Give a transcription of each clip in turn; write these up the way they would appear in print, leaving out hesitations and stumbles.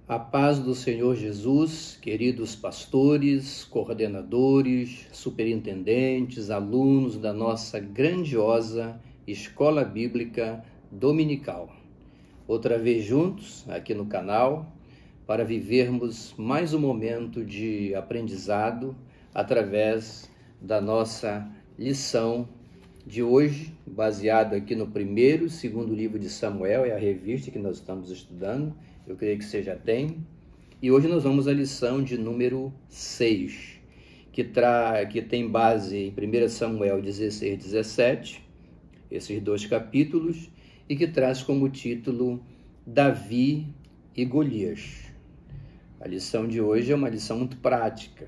A paz do Senhor Jesus, queridos pastores, coordenadores, superintendentes, alunos da nossa grandiosa Escola Bíblica Dominical. Outra vez juntos aqui no canal para vivermos mais um momento de aprendizado através da nossa lição de hoje, baseado aqui no primeiro e segundo livro de Samuel, é a revista que nós estamos estudando. Eu creio que você já tem. E hoje nós vamos à lição de número 6, que tem base em 1 Samuel 16, 17, esses dois capítulos, e que traz como título Davi e Golias. A lição de hoje é uma lição muito prática,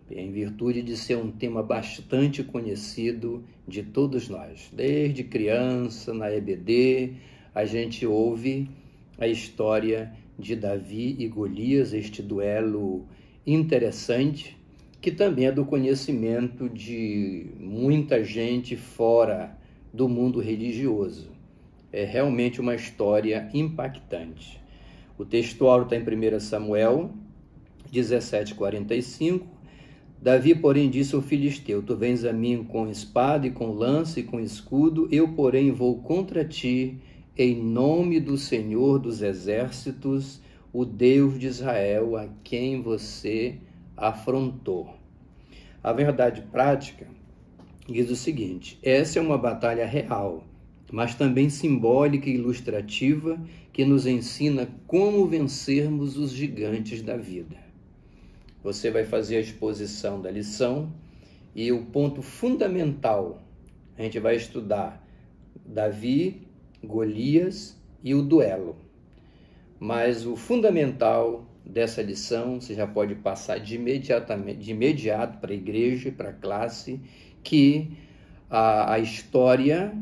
em virtude de ser um tema bastante conhecido de todos nós. Desde criança, na EBD, a gente ouve a história de Davi e Golias, este duelo interessante, que também é do conhecimento de muita gente fora do mundo religioso. É realmente uma história impactante. O textual está em 1 Samuel 17:45. Davi, porém, disse ao filisteu: Tu vens a mim com espada e com lança e com escudo, eu, porém, vou contra ti em nome do Senhor dos Exércitos, o Deus de Israel, a quem você afrontou. A verdade prática diz o seguinte: essa é uma batalha real, mas também simbólica e ilustrativa, que nos ensina como vencermos os gigantes da vida. Você vai fazer a exposição da lição e o ponto fundamental, a gente vai estudar Davi, Golias e o duelo. Mas o fundamental dessa lição, você já pode passar de imediato para a igreja e para a classe, que a história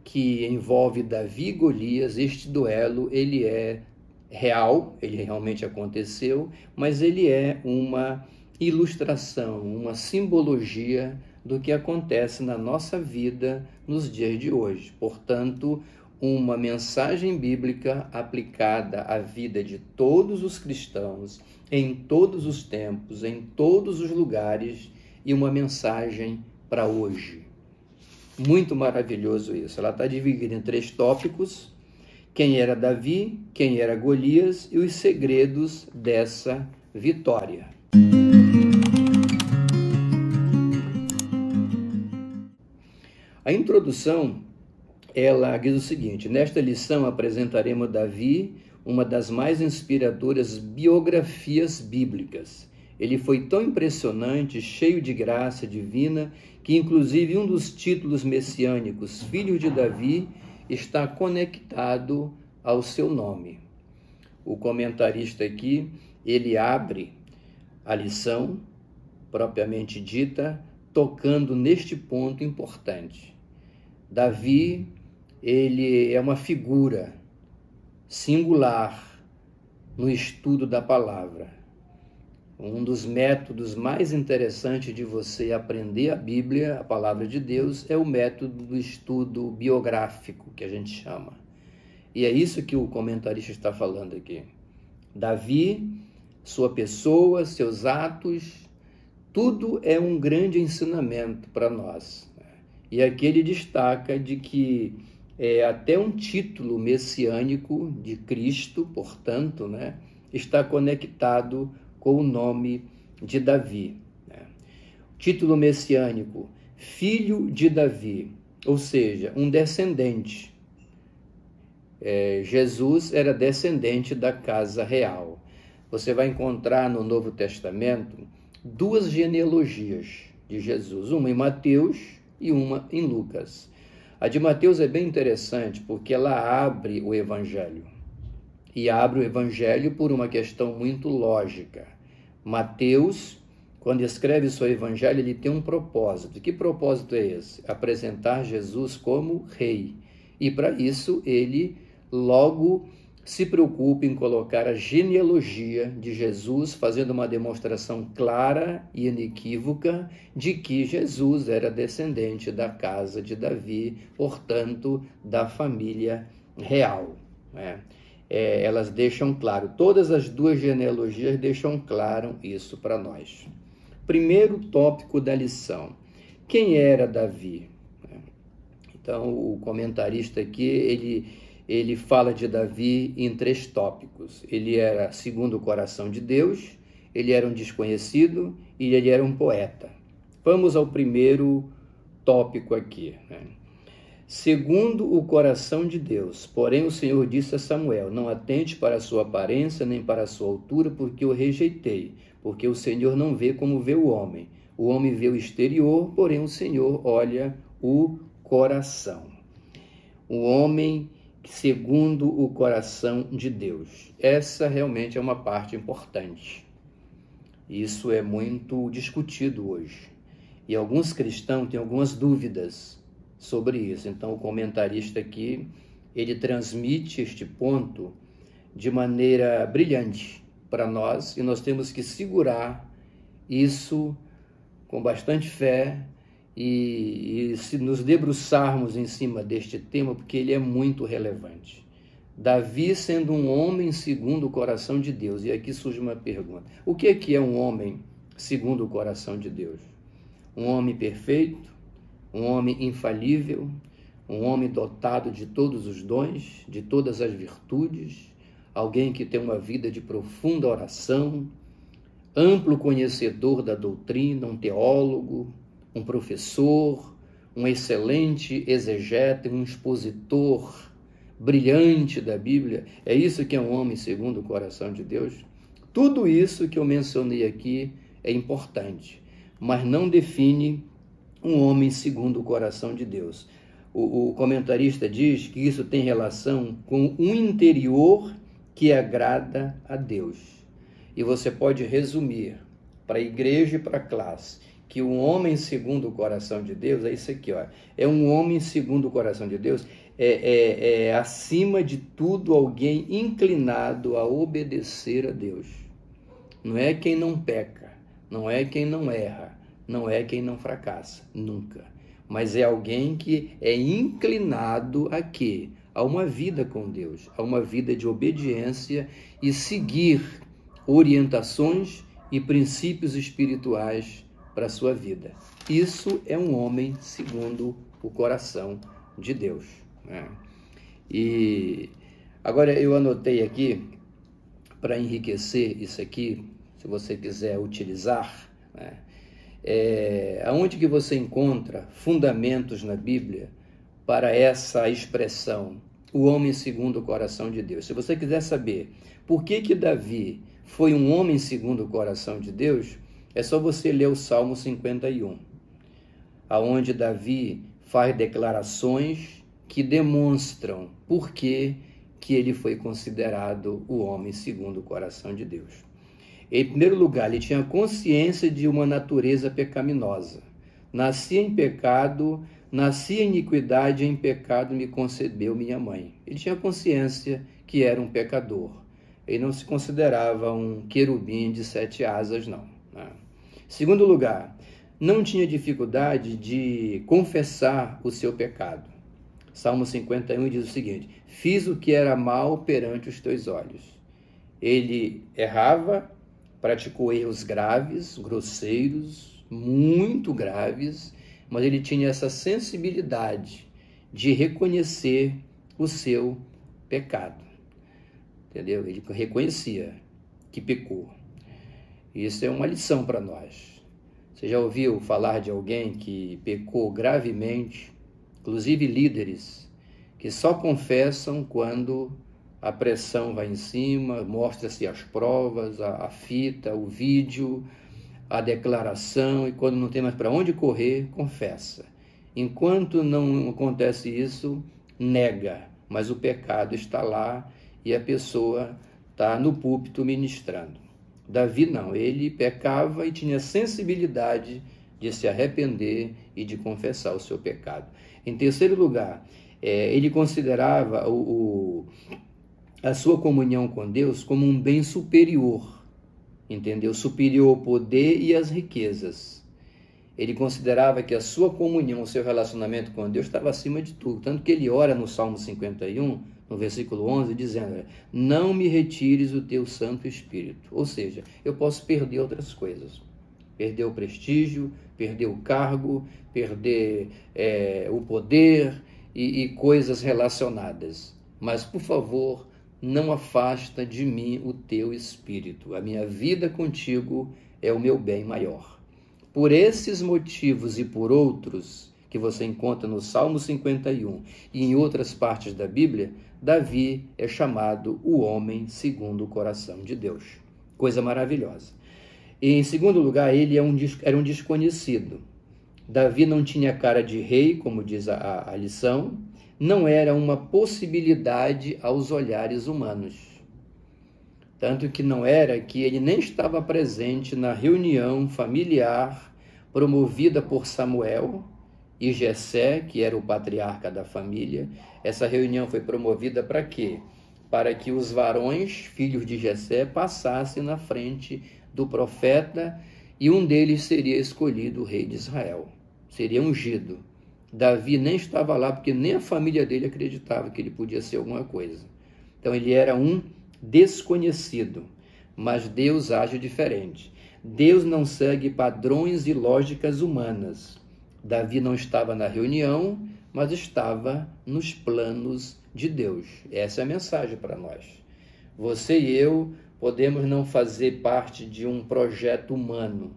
que envolve Davi e Golias, este duelo, ele é real, ele realmente aconteceu, mas ele é uma ilustração, uma simbologia do que acontece na nossa vida nos dias de hoje. Portanto, uma mensagem bíblica aplicada à vida de todos os cristãos, em todos os tempos, em todos os lugares, e uma mensagem para hoje. Muito maravilhoso isso. Ela está dividida em 3 tópicos: quem era Davi, quem era Golias e os segredos dessa vitória. A introdução, ela diz o seguinte: nesta lição apresentaremos Davi, uma das mais inspiradoras biografias bíblicas. Ele foi tão impressionante, cheio de graça divina, que inclusive um dos títulos messiânicos, Filho de Davi, está conectado ao seu nome. O comentarista aqui, ele abre a lição, propriamente dita, tocando neste ponto importante. Davi, ele é uma figura singular no estudo da palavra. Um dos métodos mais interessantes de você aprender a Bíblia, a palavra de Deus, é o método do estudo biográfico, que a gente chama. E é isso que o comentarista está falando aqui. Davi, sua pessoa, seus atos, tudo é um grande ensinamento para nós. E aqui ele destaca de que é até um título messiânico de Cristo, portanto, está conectado com o nome de Davi. Título messiânico, Filho de Davi, ou seja, um descendente. Jesus era descendente da casa real. Você vai encontrar no Novo Testamento 2 genealogias de Jesus, uma em Mateus e uma em Lucas. A de Mateus é bem interessante porque ela abre o Evangelho. E abre o Evangelho por uma questão muito lógica. Mateus, quando escreve seu Evangelho, ele tem um propósito. Que propósito é esse? Apresentar Jesus como rei. E para isso ele logo se preocupa em colocar a genealogia de Jesus, fazendo uma demonstração clara e inequívoca de que Jesus era descendente da casa de Davi, portanto, da família real. elas deixam claro, todas as duas genealogias deixam claro isso para nós. Primeiro tópico da lição: quem era Davi? Então, o comentarista aqui, ele fala de Davi em 3 tópicos. Ele era segundo o coração de Deus, ele era um desconhecido e ele era um poeta. Vamos ao primeiro tópico aqui, Segundo o coração de Deus, porém o Senhor disse a Samuel: não atente para a sua aparência, nem para a sua altura, porque o rejeitei. Porque o Senhor não vê como vê o homem. O homem vê o exterior, porém o Senhor olha o coração. O homem segundo o coração de Deus. Essa realmente é uma parte importante. Isso é muito discutido hoje. E alguns cristãos têm algumas dúvidas sobre isso. Então, o comentarista aqui, ele transmite este ponto de maneira brilhante para nós, e nós temos que segurar isso com bastante fé e se nos debruçarmos em cima deste tema, porque ele é muito relevante. Davi sendo um homem segundo o coração de Deus. E aqui surge uma pergunta: o que é um homem segundo o coração de Deus? Um homem perfeito? Um homem infalível? Um homem dotado de todos os dons, de todas as virtudes? Alguém que tem uma vida de profunda oração, amplo conhecedor da doutrina, um teólogo, um professor, um excelente exegeta, um expositor brilhante da Bíblia? É isso que é um homem segundo o coração de Deus? Tudo isso que eu mencionei aqui é importante, mas não define um homem segundo o coração de Deus. O comentarista diz que isso tem relação com um interior que agrada a Deus. E você pode resumir para a igreja e para a classe que um homem segundo o coração de Deus é isso aqui, é um homem segundo o coração de Deus, acima de tudo alguém inclinado a obedecer a Deus. Não é quem não peca, não é quem não erra, não é quem não fracassa, nunca. Mas é alguém que é inclinado a quê? A uma vida com Deus, a uma vida de obediência e seguir orientações e princípios espirituais para a sua vida. Isso é um homem segundo o coração de Deus. E agora eu anotei aqui, para enriquecer isso aqui, se você quiser utilizar, aonde que você encontra fundamentos na Bíblia para essa expressão, o homem segundo o coração de Deus. Se você quiser saber por que Davi foi um homem segundo o coração de Deus, é só você ler o Salmo 51, aonde Davi faz declarações que demonstram por que ele foi considerado o homem segundo o coração de Deus. Em primeiro lugar, ele tinha consciência de uma natureza pecaminosa. Nasci em pecado, nasci em iniquidade, em pecado me concebeu minha mãe. Ele tinha consciência que era um pecador. Ele não se considerava um querubim de 7 asas, não. Segundo lugar, não tinha dificuldade de confessar o seu pecado. Salmo 51 diz o seguinte: fiz o que era mal perante os teus olhos. Ele errava, praticou erros graves, grosseiros, muito graves, mas ele tinha essa sensibilidade de reconhecer o seu pecado. Entendeu? Ele reconhecia que pecou. Isso é uma lição para nós. Você já ouviu falar de alguém que pecou gravemente, inclusive líderes, que só confessam quando a pressão vai em cima, mostra-se as provas, a fita, o vídeo, a declaração, e quando não tem mais para onde correr, confessa. Enquanto não acontece isso, nega, mas o pecado está lá e a pessoa está no púlpito ministrando. Davi não, ele pecava e tinha sensibilidade de se arrepender e de confessar o seu pecado. Em terceiro lugar, ele considerava a sua comunhão com Deus como um bem superior, entendeu? Superior ao poder e às riquezas. Ele considerava que a sua comunhão, o seu relacionamento com Deus estava acima de tudo. Tanto que ele ora no Salmo 51, no versículo 11, dizendo: não me retires o teu Santo Espírito. Ou seja, eu posso perder outras coisas. Perder o prestígio, perder o cargo, perder o poder e coisas relacionadas. Mas, por favor, não afasta de mim o teu Espírito. A minha vida contigo é o meu bem maior. Por esses motivos e por outros que você encontra no Salmo 51 e em outras partes da Bíblia, Davi é chamado o homem segundo o coração de Deus. Coisa maravilhosa. E, em segundo lugar, ele era um desconhecido. Davi não tinha cara de rei, como diz a lição, não era uma possibilidade aos olhares humanos. Tanto que não era que ele nem estava presente na reunião familiar promovida por Samuel e Jessé, que era o patriarca da família. Essa reunião foi promovida para quê? Para que os varões, filhos de Jessé, passassem na frente do profeta e um deles seria escolhido o rei de Israel. Seria ungido. Davi nem estava lá porque nem a família dele acreditava que ele podia ser alguma coisa. Então ele era um desconhecido, mas Deus age diferente. Deus não segue padrões e lógicas humanas. Davi não estava na reunião, mas estava nos planos de Deus. Essa é a mensagem para nós. Você e eu podemos não fazer parte de um projeto humano.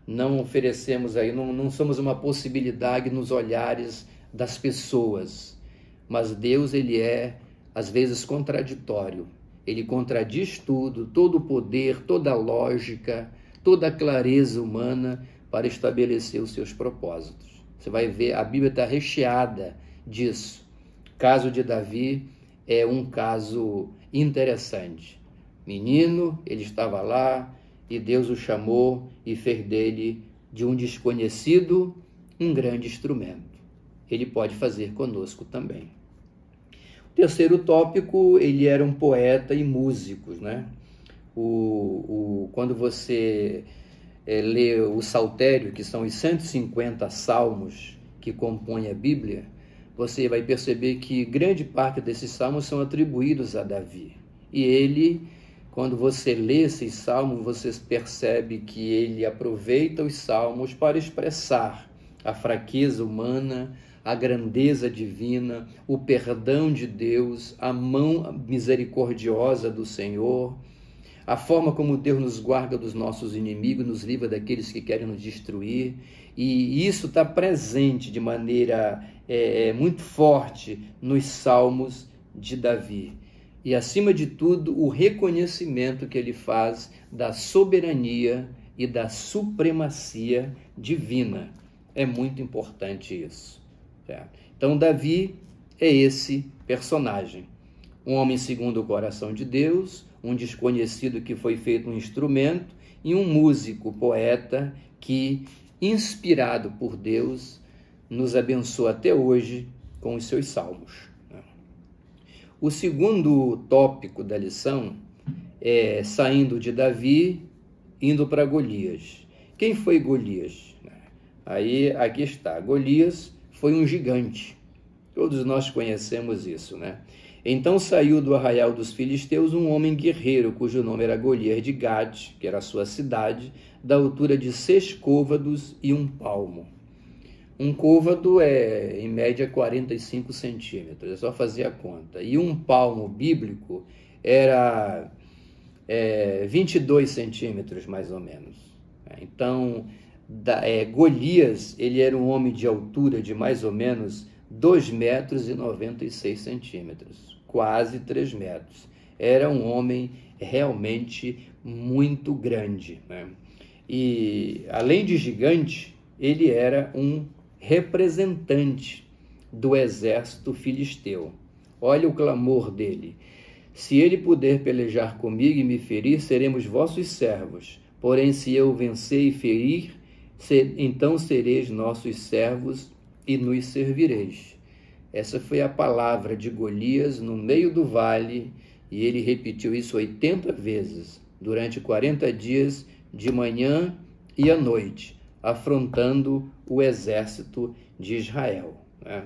Não oferecemos aí, não somos uma possibilidade nos olhares das pessoas. Mas Deus, ele é, às vezes, contraditório. Ele contradiz tudo, todo o poder, toda a lógica, toda a clareza humana para estabelecer os seus propósitos. Você vai ver, a Bíblia está recheada disso. O caso de Davi é um caso interessante. Menino, ele estava lá e Deus o chamou e fez dele, de um desconhecido, um grande instrumento. Ele pode fazer conosco também. O terceiro tópico, ele era um poeta e músico, né? Quando você lê o Saltério, que são os 150 salmos que compõem a Bíblia, você vai perceber que grande parte desses salmos são atribuídos a Davi. E ele, quando você lê esses salmos, você percebe que ele aproveita os salmos para expressar a fraqueza humana, a grandeza divina, o perdão de Deus, a mão misericordiosa do Senhor, a forma como Deus nos guarda dos nossos inimigos, nos livra daqueles que querem nos destruir. E isso está presente de maneira muito forte nos salmos de Davi. E, acima de tudo, o reconhecimento que ele faz da soberania e da supremacia divina. É muito importante isso. Certo? Então, Davi é esse personagem. Um homem segundo o coração de Deus, um desconhecido que foi feito um instrumento e um músico, poeta, que, inspirado por Deus, nos abençoa até hoje com os seus salmos. O segundo tópico da lição é saindo de Davi, indo para Golias. Quem foi Golias? Aqui está. Golias foi um gigante. Todos nós conhecemos isso, né? Então saiu do arraial dos filisteus um homem guerreiro, cujo nome era Golias de Gade, que era a sua cidade, da altura de 6 côvados e 1 palmo. Um côvado é, em média, 45 centímetros, é só fazer a conta. E 1 palmo bíblico era 22 centímetros, mais ou menos. Então, Golias, ele era um homem de altura de mais ou menos 2 metros e 96 centímetros, quase 3 metros. Era um homem realmente muito grande, né? E, além de gigante, ele era um representante do exército filisteu. Olha o clamor dele: se ele puder pelejar comigo e me ferir, seremos vossos servos. Porém, se eu vencer e ferir, então sereis nossos servos e nos servireis. Essa foi a palavra de Golias no meio do vale, e ele repetiu isso 80 vezes, durante 40 dias, de manhã e à noite, afrontando o exército de Israel, né?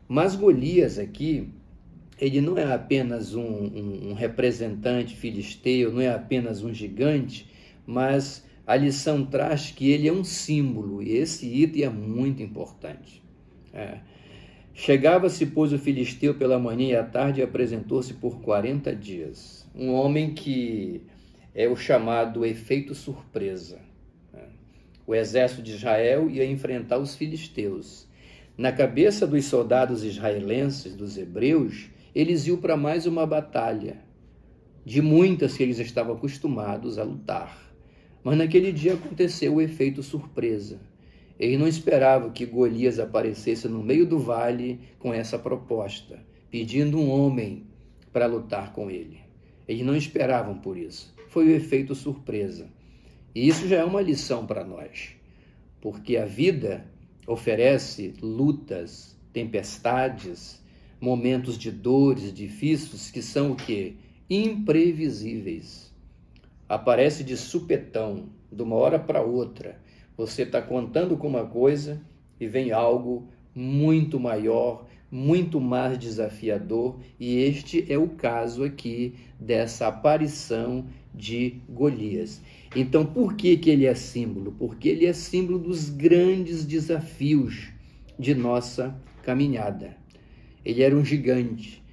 Mas Golias aqui ele não é apenas um representante filisteu, não é apenas um gigante, mas a lição traz que ele é um símbolo, e esse item é muito importante. Chegava-se, pois, o filisteu pela manhã e à tarde e apresentou-se por 40 dias. Um homem que é o chamado efeito surpresa. O exército de Israel ia enfrentar os filisteus. Na cabeça dos soldados israelenses, dos hebreus, eles iam para mais uma batalha, de muitas que eles estavam acostumados a lutar. Mas naquele dia aconteceu o efeito surpresa. Eles não esperavam que Golias aparecesse no meio do vale com essa proposta, pedindo um homem para lutar com ele. Eles não esperavam por isso. Foi o efeito surpresa. E isso já é uma lição para nós, porque a vida oferece lutas, tempestades, momentos de dores difíceis que são o quê? Imprevisíveis. Aparece de supetão, de uma hora para outra. Você está contando com uma coisa e vem algo muito maior, muito mais desafiador, e este é o caso aqui dessa aparição de Golias. Então, por que ele é símbolo? Porque ele é símbolo dos grandes desafios de nossa caminhada. Ele era um gigante.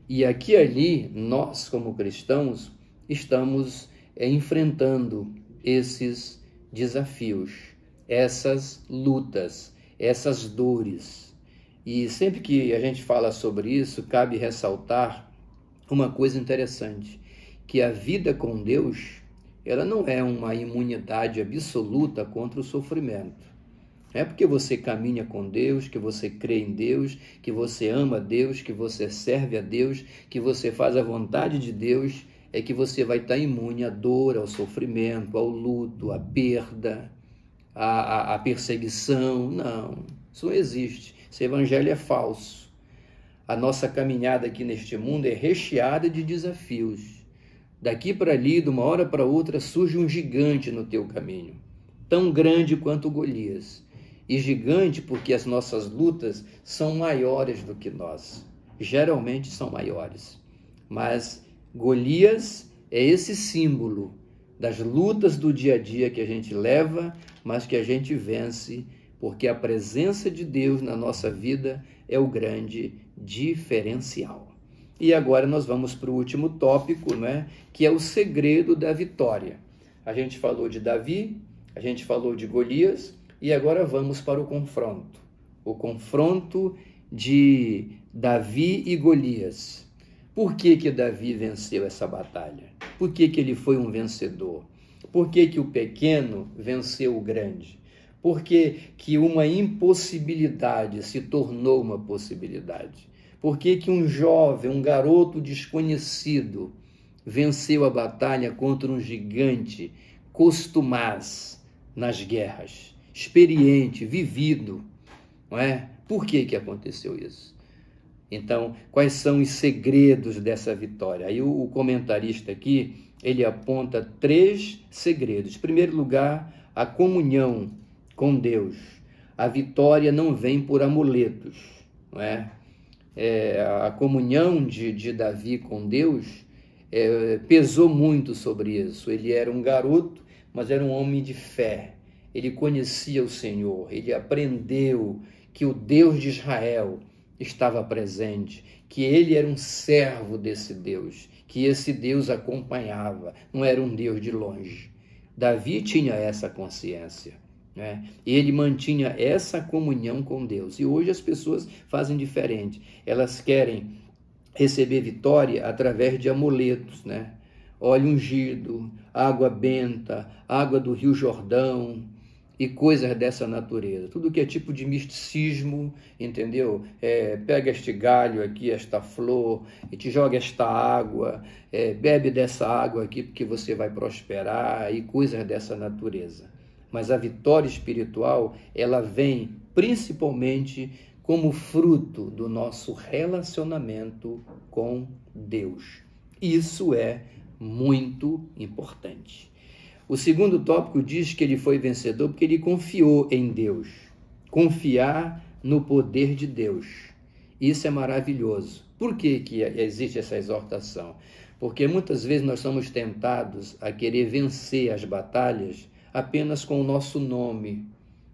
E aqui e ali, nós como cristãos, estamos enfrentando esses desafios, essas lutas, essas dores. E sempre que a gente fala sobre isso, cabe ressaltar uma coisa interessante, que a vida com Deus, ela não é uma imunidade absoluta contra o sofrimento. Não é porque você caminha com Deus, que você crê em Deus, que você ama Deus, que você serve a Deus, que você faz a vontade de Deus, é que você vai estar imune à dor, ao sofrimento, ao luto, à perda, à perseguição. Não, isso não existe. Esse evangelho é falso. A nossa caminhada aqui neste mundo é recheada de desafios. Daqui para ali, de uma hora para outra, surge um gigante no teu caminho, tão grande quanto Golias. E gigante porque as nossas lutas são maiores do que nós. Geralmente são maiores. Mas Golias é esse símbolo das lutas do dia a dia que a gente leva, mas que a gente vence, porque a presença de Deus na nossa vida é o grande diferencial. E agora nós vamos para o último tópico, né, que é o segredo da vitória. A gente falou de Davi, a gente falou de Golias, e agora vamos para o confronto. O confronto de Davi e Golias. Por que Davi venceu essa batalha? Por que ele foi um vencedor? Por que o pequeno venceu o grande? Por que uma impossibilidade se tornou uma possibilidade? Por que um jovem, um garoto desconhecido, venceu a batalha contra um gigante costumaz nas guerras, experiente, vivido, não é? Por que aconteceu isso? Então, quais são os segredos dessa vitória? Aí o comentarista aqui, ele aponta 3 segredos. Em primeiro lugar, a comunhão com Deus. A vitória não vem por amuletos, não é? A comunhão de Davi com Deus pesou muito sobre isso. Ele era um garoto, mas era um homem de fé. Ele conhecia o Senhor, ele aprendeu que o Deus de Israel estava presente, que ele era um servo desse Deus, que esse Deus acompanhava, não era um Deus de longe. Davi tinha essa consciência, né? Ele mantinha essa comunhão com Deus. E hoje as pessoas fazem diferente. Elas querem receber vitória através de amuletos, né? Óleo ungido, água benta, água do Rio Jordão e coisas dessa natureza. Tudo que é tipo de misticismo, entendeu? Pega este galho aqui, esta flor, e te joga esta água, bebe dessa água aqui porque você vai prosperar e coisas dessa natureza. Mas a vitória espiritual, ela vem principalmente como fruto do nosso relacionamento com Deus. Isso é muito importante. O segundo tópico diz que ele foi vencedor porque ele confiou em Deus. Confiar no poder de Deus. Isso é maravilhoso. Por que existe essa exortação? Porque muitas vezes nós somos tentados a querer vencer as batalhas apenas com o nosso nome,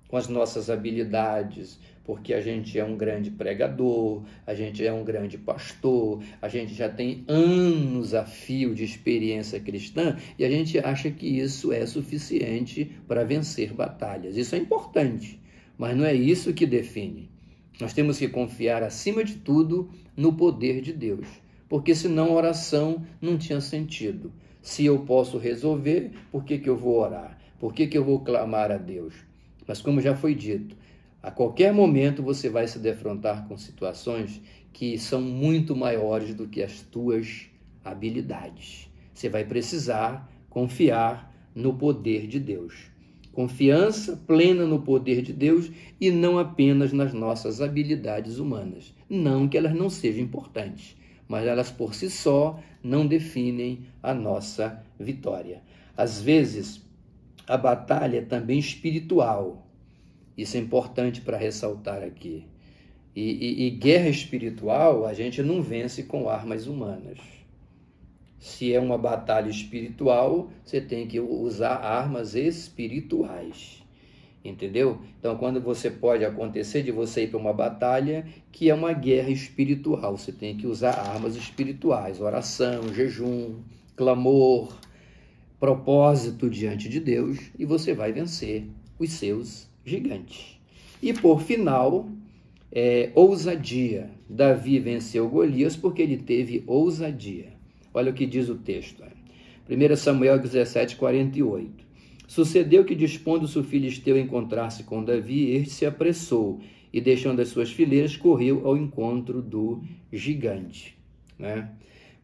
com as nossas habilidades, porque a gente é um grande pregador, a gente é um grande pastor, a gente já tem anos a fio de experiência cristã e a gente acha que isso é suficiente para vencer batalhas. Isso é importante, mas não é isso que define. Nós temos que confiar, acima de tudo, no poder de Deus, porque senão a oração não tinha sentido. Se eu posso resolver, por que eu vou orar? Por que eu vou clamar a Deus? Mas como já foi dito, a qualquer momento você vai se defrontar com situações que são muito maiores do que as tuas habilidades. Você vai precisar confiar no poder de Deus. Confiança plena no poder de Deus e não apenas nas nossas habilidades humanas. Não que elas não sejam importantes, mas elas por si só não definem a nossa vitória. Às vezes, a batalha é também espiritual. Isso é importante para ressaltar aqui. E guerra espiritual a gente não vence com armas humanas. Se é uma batalha espiritual, você tem que usar armas espirituais. Entendeu? Então, quando pode acontecer de você ir para uma batalha que é uma guerra espiritual, você tem que usar armas espirituais, oração, jejum, clamor, propósito diante de Deus, e você vai vencer os seus gigantes. E por final, ousadia. Davi venceu Golias porque ele teve ousadia. Olha o que diz o texto. 1 Samuel 17, 48. Sucedeu que, dispondo-se o filisteu a encontrar-se com Davi, este se apressou e, deixando as suas fileiras, correu ao encontro do gigante. Né?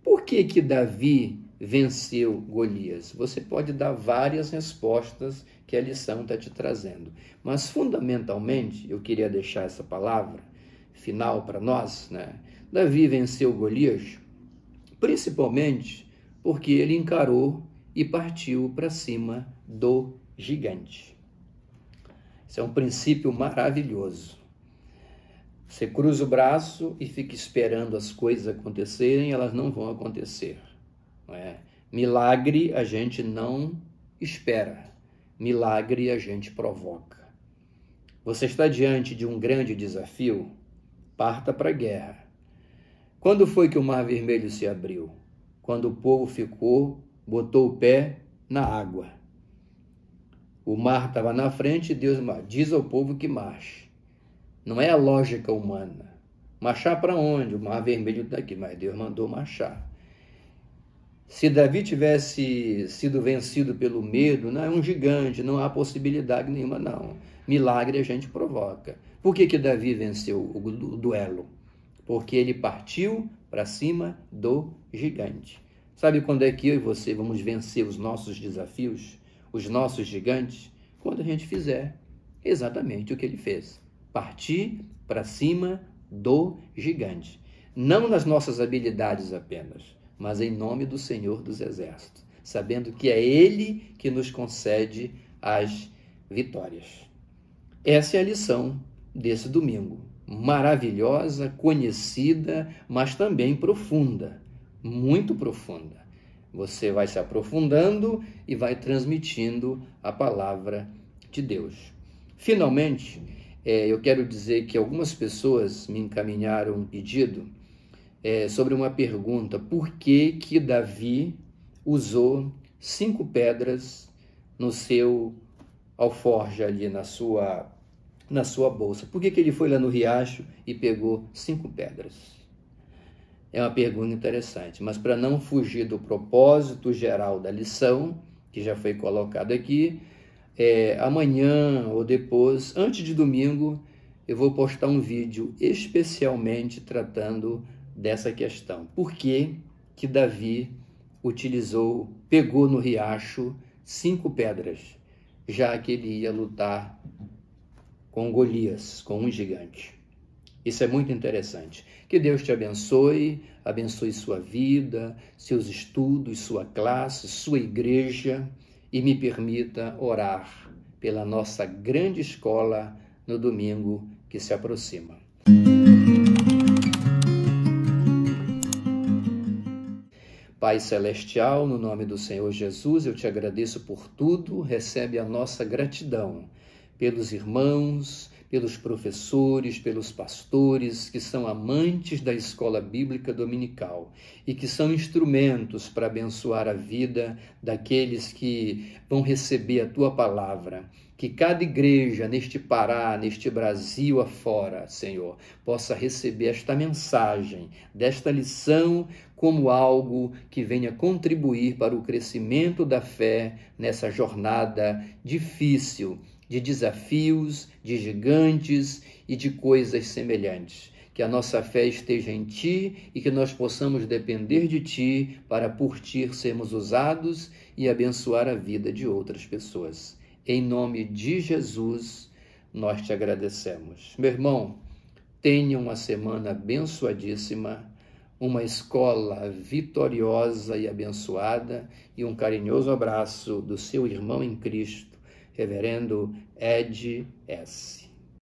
Por que Davi venceu Golias? Você pode dar várias respostas que a lição está te trazendo. Mas, fundamentalmente, eu queria deixar essa palavra final para nós, né? Davi venceu Golias principalmente porque ele encarou e partiu para cima do gigante. Isso é um princípio maravilhoso. Você cruza o braço e fica esperando as coisas acontecerem, elas não vão acontecer. Não é? Milagre a gente não espera. Milagre a gente provoca. Você está diante de um grande desafio? Parta para a guerra. Quando foi que o Mar Vermelho se abriu? Quando o povo botou o pé na água. O mar estava na frente e Deus diz ao povo que marche. Não é a lógica humana. Marchar para onde? O Mar Vermelho está aqui, mas Deus mandou marchar. Se Davi tivesse sido vencido pelo medo, não é um gigante, não há possibilidade nenhuma, não. Milagre a gente provoca. Por que Davi venceu o duelo? Porque ele partiu para cima do gigante. Sabe quando é que eu e você vamos vencer os nossos desafios, os nossos gigantes? Quando a gente fizer exatamente o que ele fez. Partir para cima do gigante. Não nas nossas habilidades apenas, mas em nome do Senhor dos Exércitos, sabendo que é Ele que nos concede as vitórias. Essa é a lição desse domingo. Maravilhosa, conhecida, mas também profunda, muito profunda. Você vai se aprofundando e vai transmitindo a palavra de Deus. Finalmente, eu quero dizer que algumas pessoas me encaminharam um pedido sobre uma pergunta: por que Davi usou 5 pedras no seu alforje ali, na sua bolsa? Por que ele foi lá no riacho e pegou 5 pedras? É uma pergunta interessante, mas para não fugir do propósito geral da lição, que já foi colocado aqui, amanhã ou depois, antes de domingo, eu vou postar um vídeo especialmente tratando dessa questão. Por que Davi pegou no riacho 5 pedras, já que ele ia lutar com Golias, com um gigante? Isso é muito interessante. Que Deus te abençoe sua vida, seus estudos, sua classe, sua igreja, e me permita orar pela nossa grande escola no domingo que se aproxima. Pai Celestial, no nome do Senhor Jesus, eu te agradeço por tudo, recebe a nossa gratidão pelos irmãos, pelos professores, pelos pastores que são amantes da escola bíblica dominical e que são instrumentos para abençoar a vida daqueles que vão receber a tua palavra. Que cada igreja neste Pará, neste Brasil afora, Senhor, possa receber esta mensagem, desta lição, como algo que venha contribuir para o crescimento da fé nessa jornada difícil, de desafios, de gigantes e de coisas semelhantes. Que a nossa fé esteja em Ti e que nós possamos depender de Ti para por Ti sermos usados e abençoar a vida de outras pessoas. Em nome de Jesus, nós te agradecemos. Meu irmão, tenha uma semana abençoadíssima, uma escola vitoriosa e abençoada e um carinhoso abraço do seu irmão em Cristo, Reverendo Ed S.